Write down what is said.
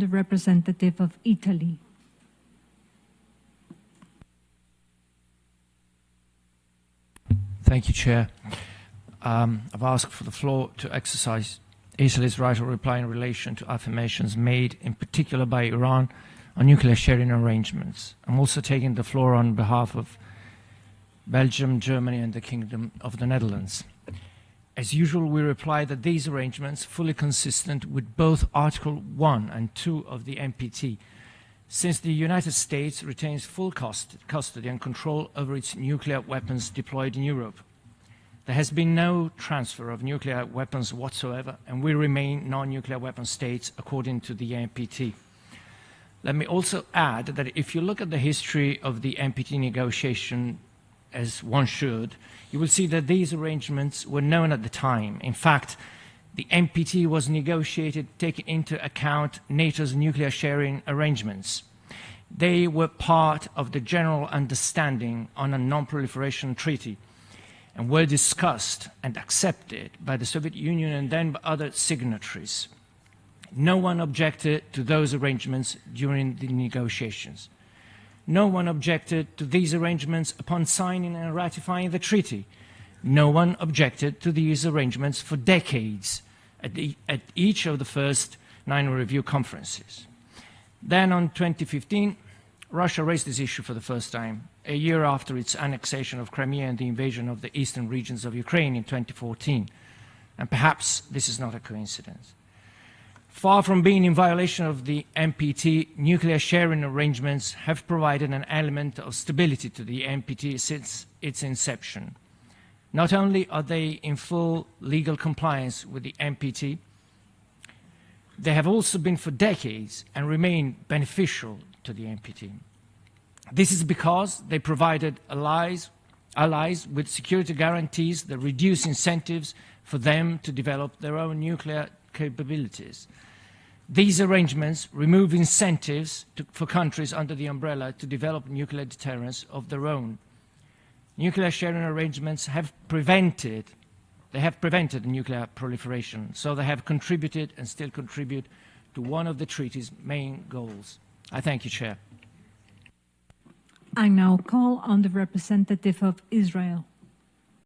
the representative of Italy. Thank you, Chair. I've asked for the floor to exercise Italy's right of reply in relation to affirmations made, in particular by Iran, on nuclear sharing arrangements. I'm also taking the floor on behalf of Belgium, Germany, and the Kingdom of the Netherlands. As usual, we reply that these arrangements are fully consistent with both Article 1 and 2 of the NPT, since the United States retains full custody and control over its nuclear weapons deployed in Europe. There has been no transfer of nuclear weapons whatsoever, and we remain non-nuclear weapon states according to the NPT. Let me also add that if you look at the history of the NPT negotiation, as one should, you will see that these arrangements were known at the time. In fact, the NPT was negotiated taking into account NATO's nuclear sharing arrangements. They were part of the general understanding on a non-proliferation treaty and were discussed and accepted by the Soviet Union and then by other signatories. No one objected to those arrangements during the negotiations. No one objected to these arrangements upon signing and ratifying the treaty. No one objected to these arrangements for decades at each of the first 9 review conferences. Then on 2015, Russia raised this issue for the first time, a year after its annexation of Crimea and the invasion of the eastern regions of Ukraine in 2014. And perhaps this is not a coincidence. Far from being in violation of the NPT, nuclear sharing arrangements have provided an element of stability to the NPT since its inception. Not only are they in full legal compliance with the NPT, they have also been for decades and remain beneficial to the NPT. This is because they provided allies with security guarantees that reduce incentives for them to develop their own nuclear capabilities. These arrangements remove incentives for countries under the umbrella to develop nuclear deterrence of their own. Nuclear sharing arrangements have prevented nuclear proliferation, so they have contributed and still contribute to one of the treaty's main goals. I thank you, Chair. I now call on the representative of Israel.